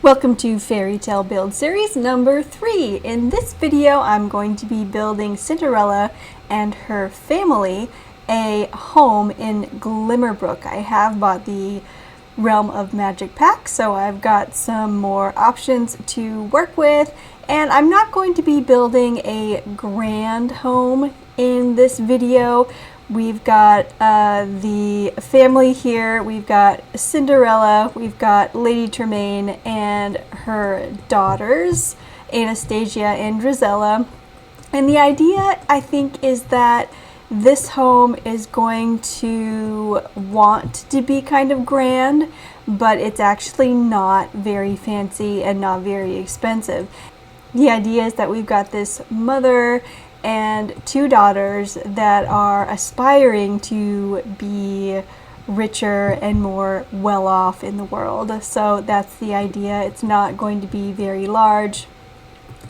Welcome to Fairy Tale Build Series number 3. In this video, I'm going to be building Cinderella and her family a home in Glimmerbrook. I have bought the Realm of Magic pack, so I've got some more options to work with, and I'm not going to be building a grand home in this video. We've got the family here, we've got Cinderella, we've got Lady Tremaine and her daughters, Anastasia and Drizella. And the idea, I think, is that this home is going to want to be kind of grand, but it's actually not very fancy and not very expensive. The idea is that we've got this mother and 2 daughters that are aspiring to be richer and more well-off in the world. So that's the idea. It's not going to be very large.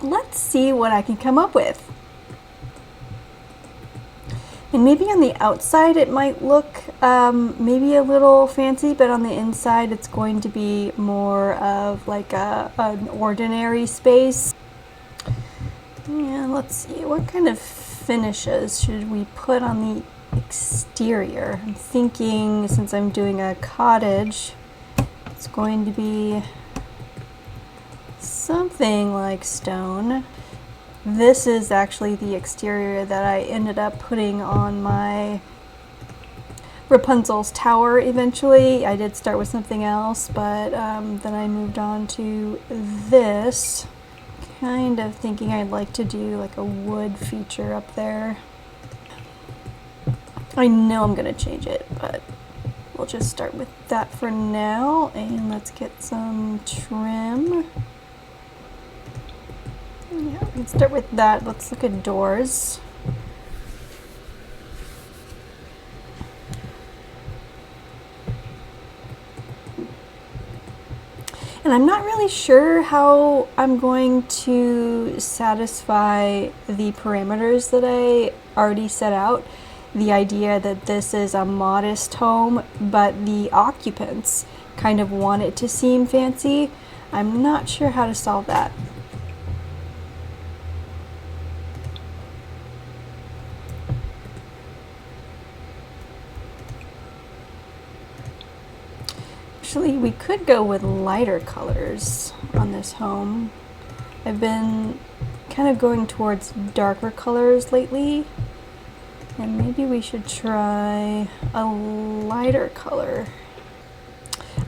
Let's see what I can come up with. And maybe on the outside it might look maybe a little fancy, but on the inside it's going to be more of like an ordinary space. And let's see, what kind of finishes should we put on the exterior? I'm thinking, since I'm doing a cottage, it's going to be something like stone. This is actually the exterior that I ended up putting on my Rapunzel's tower eventually. I did start with something else, but then I moved on to this. Kind of thinking I'd like to do like a wood feature up there. I know I'm gonna change it, but we'll just start with that for now. And let's get some trim. Yeah, we can start with that. Let's look at doors. And I'm not really sure how I'm going to satisfy the parameters that I already set out. The idea that this is a modest home, but the occupants kind of want it to seem fancy. I'm not sure how to solve that. Actually, we could go with lighter colors on this home. I've been kind of going towards darker colors lately, and maybe we should try a lighter color.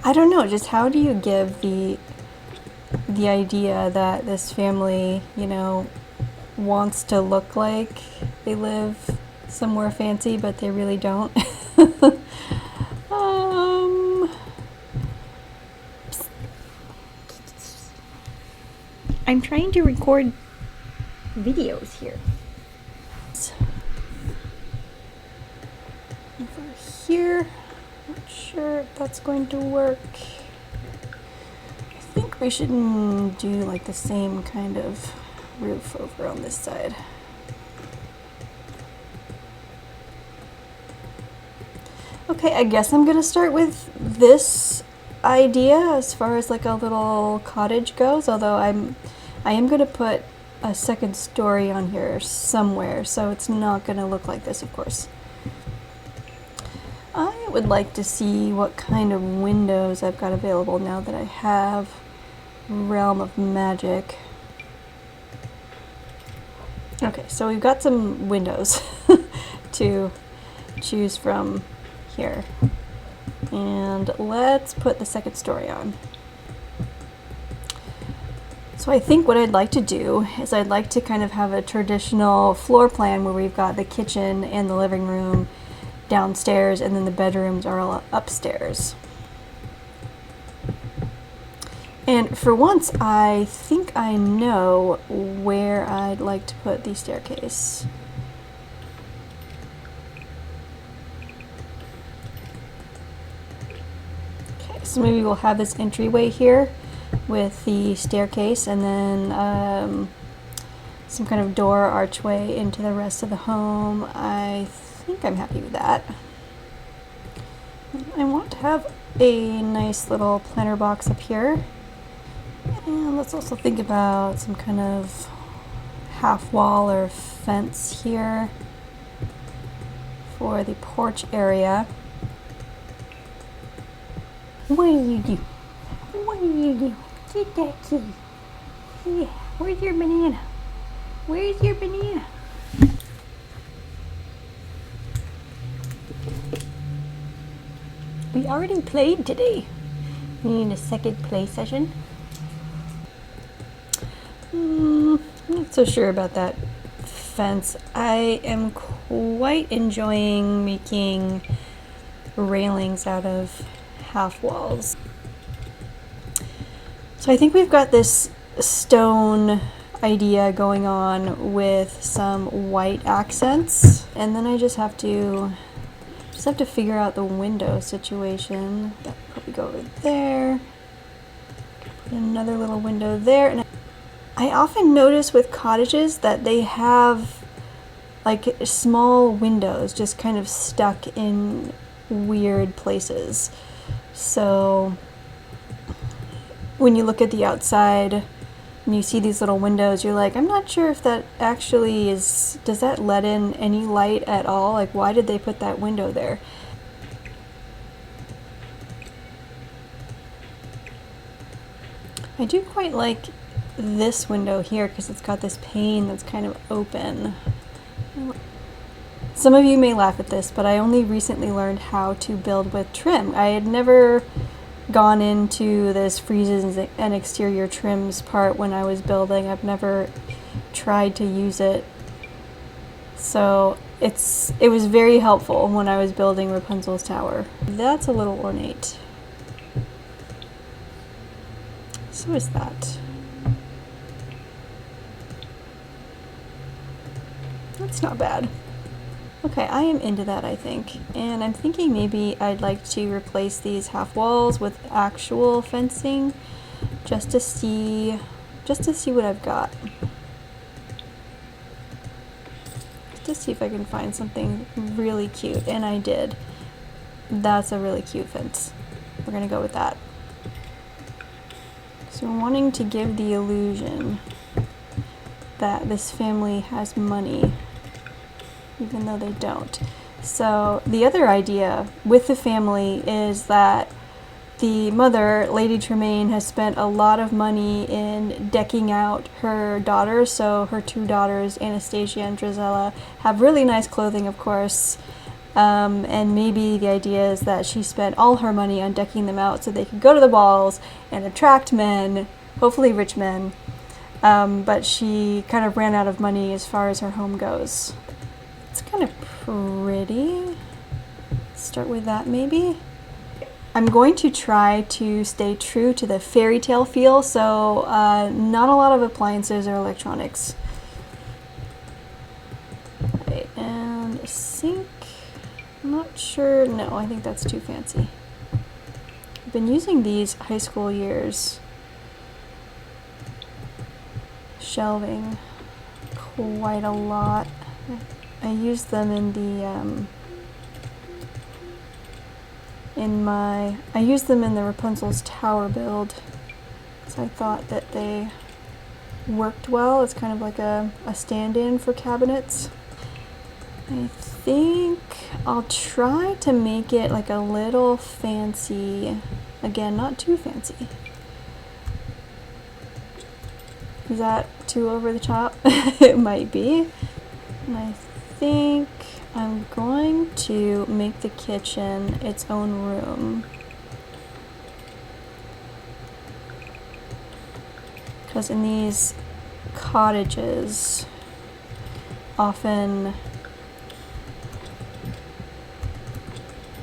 I don't know, just how do you give the idea that this family, you know, wants to look like they live somewhere fancy, but they really don't? I'm trying to record videos here. Over here, not sure if that's going to work. I think we should do like the same kind of roof over on this side. Okay, I guess I'm gonna start with this idea as far as like a little cottage goes, although I am going to put a second story on here somewhere, so it's not going to look like this, of course. I would like to see what kind of windows I've got available now that I have Realm of Magic. Okay, so we've got some windows to choose from here. And let's put the second story on. So I think what I'd like to do is I'd like to kind of have a traditional floor plan where we've got the kitchen and the living room downstairs, and then the bedrooms are all upstairs. And for once, I think I know where I'd like to put the staircase. So maybe we'll have this entryway here with the staircase, and then some kind of door archway into the rest of the home. I think I'm happy with that. I want to have a nice little planter box up here. And let's also think about some kind of half wall or fence here for the porch area. What do you do? What do you do? Get that key. Yeah, where's your banana? Where's your banana? We already played today. We need a second play session. I'm not so sure about that fence. I am quite enjoying making railings out of half walls. So I think we've got this stone idea going on with some white accents, and then I just have to figure out the window situation. That probably go over there. Put another little window there. And I often notice with cottages that they have like small windows just kind of stuck in weird places. So when you look at the outside and you see these little windows, you're like, I'm not sure if that actually is, does that let in any light at all? Like, why did they put that window there? I do quite like this window here because it's got this pane that's kind of open. Some of you may laugh at this, but I only recently learned how to build with trim. I had never gone into this friezes and exterior trims part when I was building. I've never tried to use it. So it was very helpful when I was building Rapunzel's tower. That's a little ornate. So is that. That's not bad. Okay, I am into that, I think. And I'm thinking maybe I'd like to replace these half walls with actual fencing just to see what I've got. Just to see if I can find something really cute, and I did. That's a really cute fence. We're gonna go with that. So we're wanting to give the illusion that this family has money, even though they don't. So the other idea with the family is that the mother, Lady Tremaine, has spent a lot of money in decking out her daughters. So her two daughters, Anastasia and Drizella, have really nice clothing, of course. And maybe the idea is that she spent all her money on decking them out so they could go to the balls and attract men, hopefully rich men. But she kind of ran out of money as far as her home goes. It's kind of pretty. Start with that maybe. I'm going to try to stay true to the fairy tale feel, so not a lot of appliances or electronics. Right, and a sink. I'm not sure. No, I think that's too fancy. I've been using these high school years shelving quite a lot. I used them in the I used them in the Rapunzel's tower build, so I thought that they worked well. It's kind of like a stand-in for cabinets. I think I'll try to make it like a little fancy. Again, not too fancy. Is that too over the top? It might be. And I think I'm going to make the kitchen its own room. Because in these cottages, often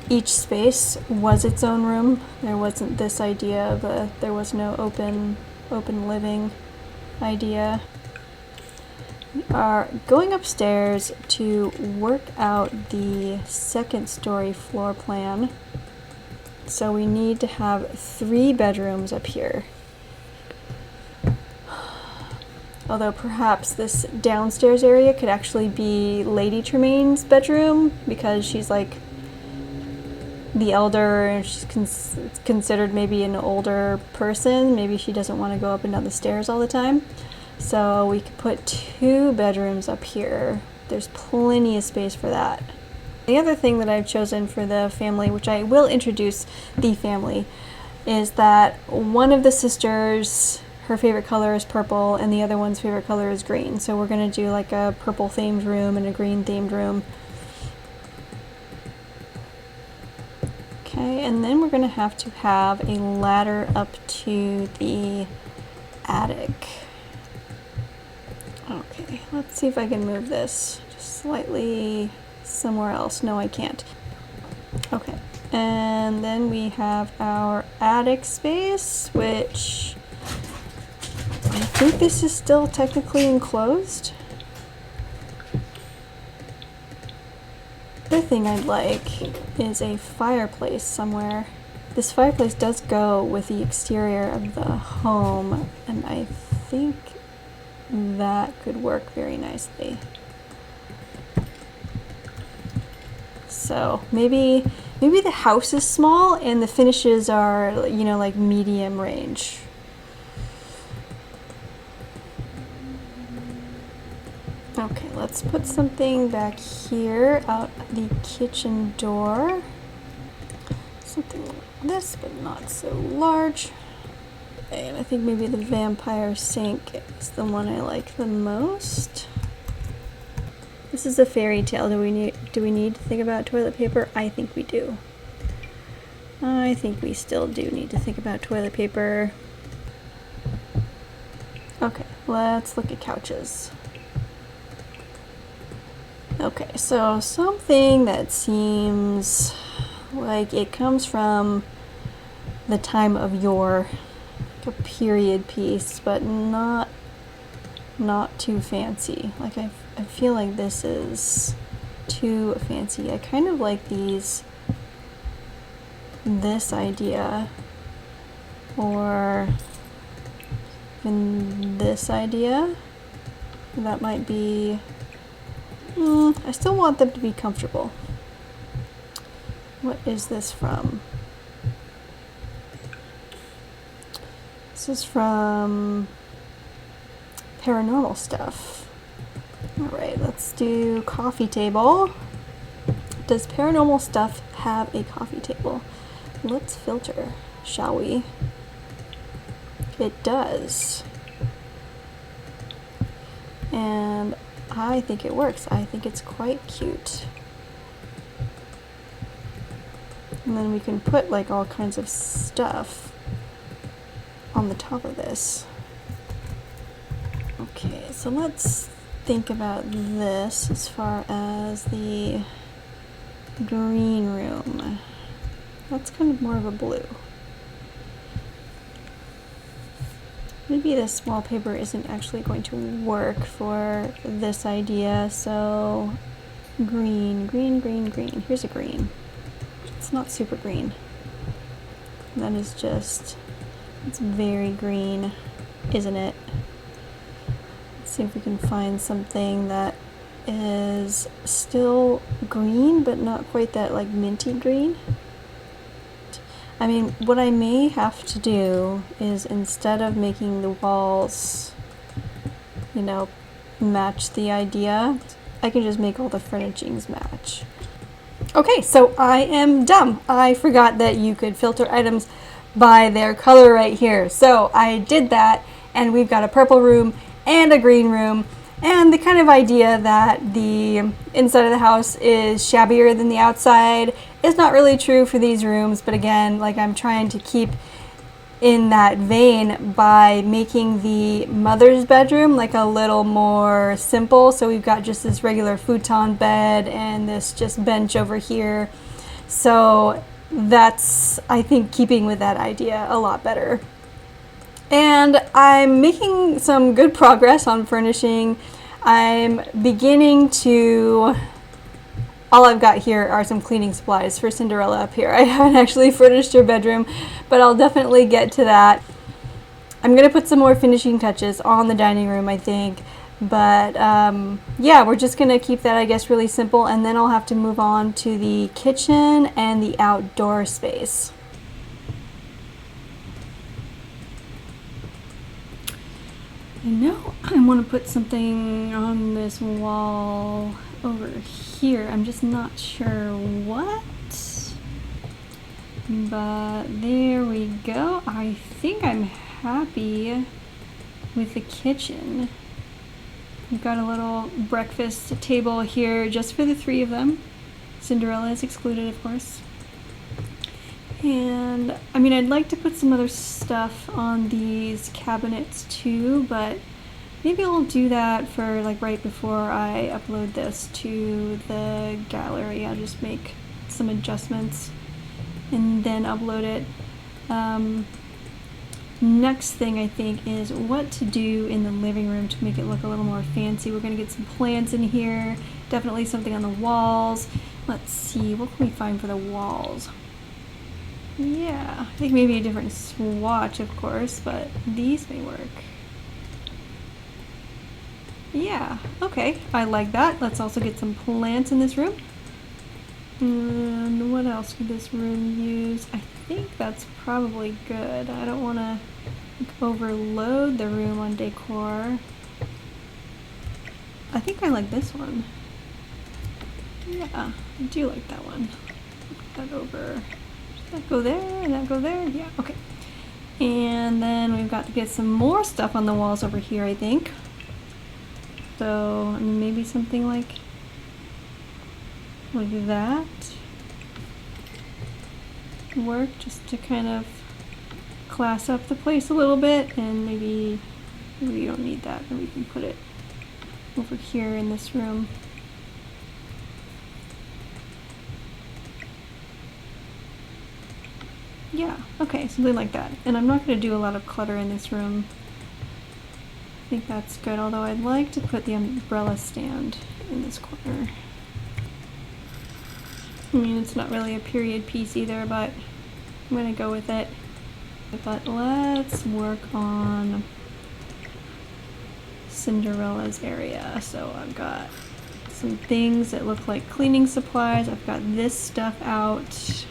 each space was its own room. There wasn't this idea of there was no open living idea. We are going upstairs to work out the second story floor plan. So we need to have 3 bedrooms up here. Although perhaps this downstairs area could actually be Lady Tremaine's bedroom, because she's like the elder, she's considered maybe an older person. Maybe she doesn't want to go up and down the stairs all the time. So we could put 2 bedrooms up here. There's plenty of space for that. The other thing that I've chosen for the family, which I will introduce the family, is that one of the sisters, her favorite color is purple, and the other one's favorite color is green. So we're going to do like a purple themed room and a green themed room. Okay, and then we're going to have a ladder up to the attic. Okay, let's see if I can move this just slightly somewhere else. No, I can't. Okay, and then we have our attic space, which I think this is still technically enclosed. The other thing I'd like is a fireplace somewhere. This fireplace does go with the exterior of the home, and I think that could work very nicely. So maybe the house is small and the finishes are, you know, like medium range. Okay, let's put something back here out the kitchen door. Something like this, but not so large. Okay, and I think maybe the vampire sink is the one I like the most. This is a fairy tale. Do we need to think about toilet paper? I think we do. I think we still do need to think about toilet paper. Okay, let's look at couches. Okay, so something that seems like it comes from the time of yore, like a period piece, but not too fancy. Like I feel like this is too fancy. I kind of like this idea, or even this idea. That might be, I still want them to be comfortable. What is this from? This is from Paranormal Stuff. Alright, let's do coffee table. Does Paranormal Stuff have a coffee table? Let's filter, shall we? It does. And I think it works. I think it's quite cute. And then we can put like all kinds of stuff on the top of this. Okay, so let's think about this as far as the green room. That's kind of more of a blue. Maybe this wallpaper isn't actually going to work for this idea, so green, green, green, green. Here's a green. It's not super green. That is just, it's very green, isn't it? Let's see if we can find something that is still green, but not quite that like minty green. I mean, what I may have to do is, instead of making the walls, you know, match the idea, I can just make all the furnishings match. Okay, so I am dumb. I forgot that you could filter items by their color right here. So I did that, and we've got a purple room and a green room, and the kind of idea that the inside of the house is shabbier than the outside is not really true for these rooms, but again, like, I'm trying to keep in that vein by making the mother's bedroom like a little more simple. So we've got just this regular futon bed and this just bench over here. So that's, I think, keeping with that idea a lot better. And I'm making some good progress on furnishing. I'm beginning to, all I've got here are some cleaning supplies for Cinderella up here. I haven't actually furnished her bedroom, but I'll definitely get to that. I'm going to put some more finishing touches on the dining room, I think. But yeah, we're just gonna keep that, I guess, really simple, and then I'll have to move on to the kitchen and the outdoor space. I know I want to put something on this wall over here. I'm just not sure what. But there we go. I think I'm happy with the kitchen. We've got a little breakfast table here just for the three of them. Cinderella is excluded, of course. And I mean, I'd like to put some other stuff on these cabinets too, but maybe I'll do that for like right before I upload this to the gallery. I'll just make some adjustments and then upload it. Next thing I think is what to do in the living room to make it look a little more fancy. We're gonna get some plants in here, definitely something on the walls. Let's see, what can we find for the walls? Yeah, I think maybe a different swatch, of course, but these may work. Yeah, okay, I like that. Let's also get some plants in this room. And what else could this room use? I think that's probably good. I don't want to overload the room on decor. I think I like this one. Yeah, I do like that one. Put that over. That go there and that go there. Yeah, okay. And then we've got to get some more stuff on the walls over here, I think. So maybe something like that work, just to kind of class up the place a little bit. And maybe we don't need that, and we can put it over here in this room. Yeah, okay, something like that. And I'm not going to do a lot of clutter in this room. I think that's good, although I'd like to put the umbrella stand in this corner. I mean, it's not really a period piece either, but I'm going to go with it. But let's work on Cinderella's area. So I've got some things that look like cleaning supplies. I've got this stuff out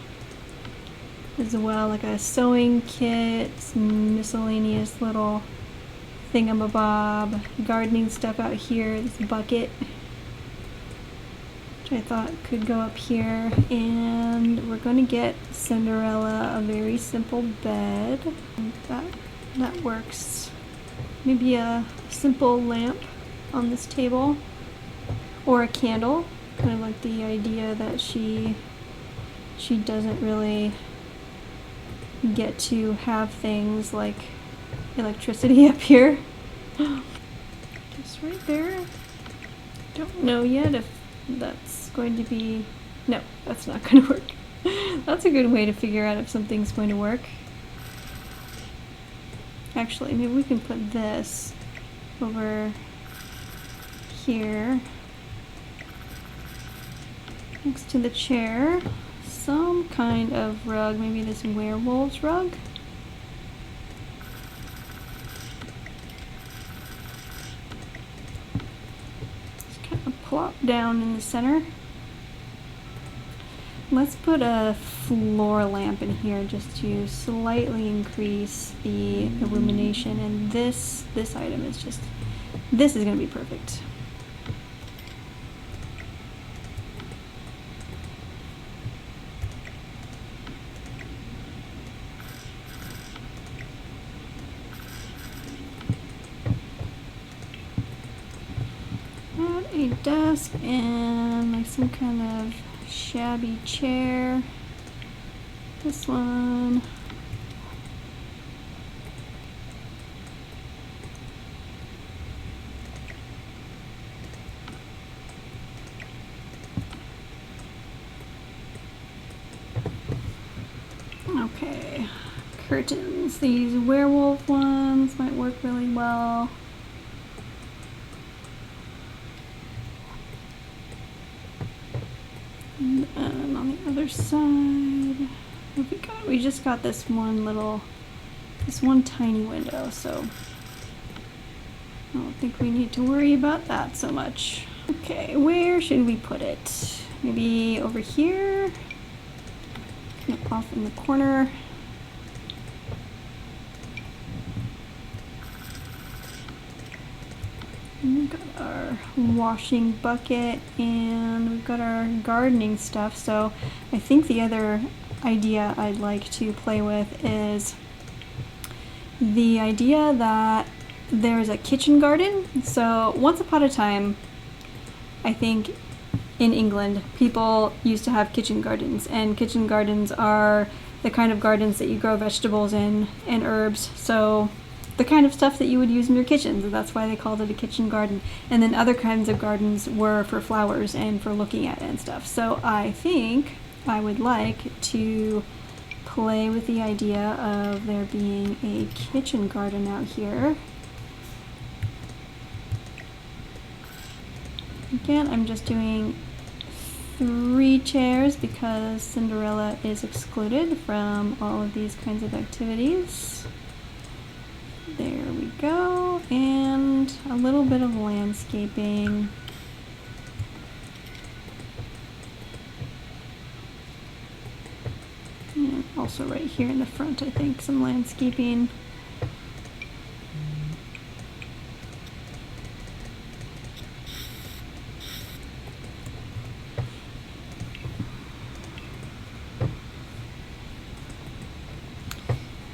as well, like a sewing kit, some miscellaneous little thingamabob, gardening stuff out here, this bucket, which I thought could go up here. And we're going to get Cinderella a very simple bed. That works. Maybe a simple lamp on this table, or a candle. Kind of like the idea that she doesn't really get to have things like electricity up here. Just right there. Don't know yet if that's going to be... No, that's not going to work. That's a good way to figure out if something's going to work. Actually, maybe we can put this over here next to the chair. Some kind of rug, maybe this werewolf's rug. Just kind of plop down in the center. Let's put a floor lamp in here just to slightly increase the illumination, and this item is just, this is going to be perfect. A desk and like some kind of shabby chair. This one. Okay, curtains. These werewolf ones might work really well. And on the other side, we just got this one tiny window, so I don't think we need to worry about that so much. Okay, where should we put it? Maybe over here? Kind of off in the corner. We've got our washing bucket and we've got our gardening stuff. So I think the other idea I'd like to play with is the idea that there's a kitchen garden. So once upon a time, I think in England, people used to have kitchen gardens, and kitchen gardens are the kind of gardens that you grow vegetables in and herbs. So the kind of stuff that you would use in your kitchens, and that's why they called it a kitchen garden. And then other kinds of gardens were for flowers and for looking at and stuff. So I think I would like to play with the idea of there being a kitchen garden out here. Again, I'm just doing 3 chairs because Cinderella is excluded from all of these kinds of activities. There we go, and a little bit of landscaping. And also right here in the front, I think, some landscaping.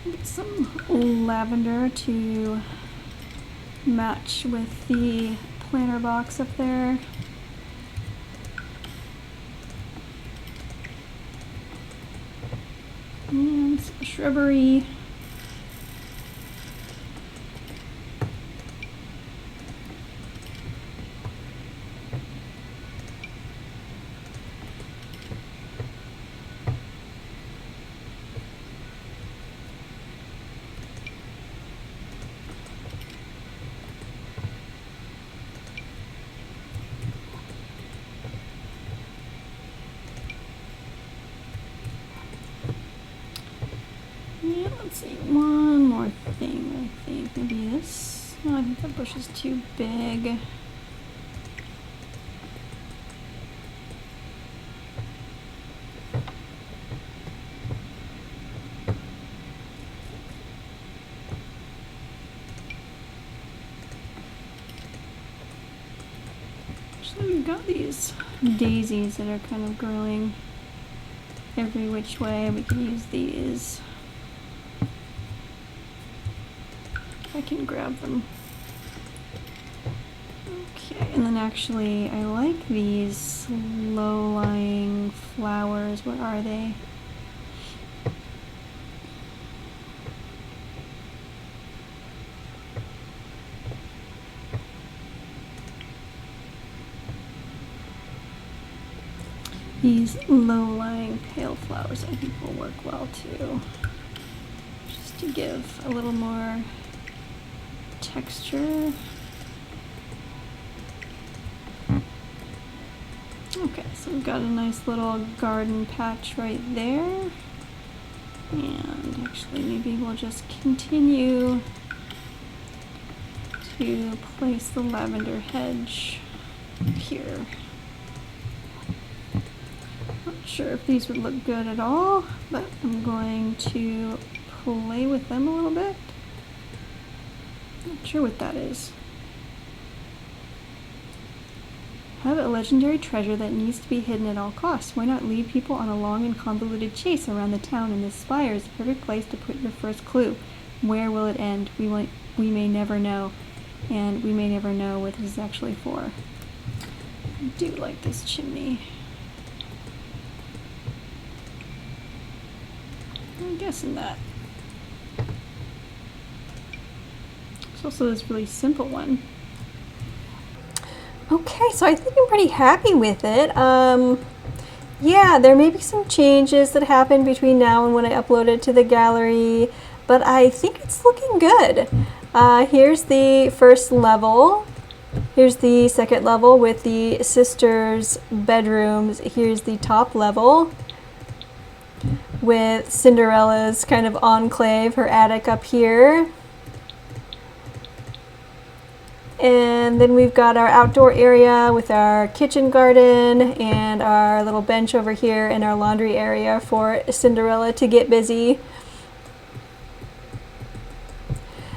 Get some lavender to match with the planter box up there. And some shrubbery. Yeah, let's see, one more thing, I think. Maybe this. Oh, I think that bush is too big. Actually, we've got these daisies that are kind of growing every which way. We can use these. I can grab them. Okay, and then actually I like these low-lying flowers. Where are they? These low-lying pale flowers I think will work well too. Just to give a little more texture. Okay, so we've got a nice little garden patch right there. And actually maybe we'll just continue to place the lavender hedge here. Not sure if these would look good at all, but I'm going to play with them a little bit. Not sure what that is. Have a legendary treasure that needs to be hidden at all costs. Why not lead people on a long and convoluted chase around the town, and this spire is the perfect place to put your first clue. Where will it end? We may never know. And we may never know what this is actually for. I do like this chimney. I'm guessing that. There's also this really simple one. Okay, so I think I'm pretty happy with it. Yeah, there may be some changes that happen between now and when I upload it to the gallery, but I think it's looking good. Here's the first level. Here's the second level with the sisters' bedrooms. Here's the top level with Cinderella's kind of enclave, her attic up here. And then we've got our outdoor area with our kitchen garden and our little bench over here and our laundry area for Cinderella to get busy.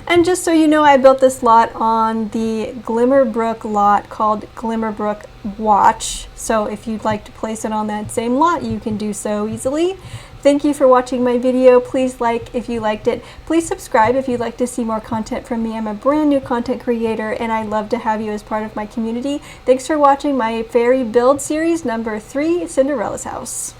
And just so you know, I built this lot on the Glimmerbrook lot called Glimmerbrook Watch. So if you'd like to place it on that same lot, you can do so easily. Thank you for watching my video. Please like if you liked it. Please subscribe if you'd like to see more content from me. I'm a brand new content creator and I'd love to have you as part of my community. Thanks for watching my fairy build series number 3, Cinderella's House.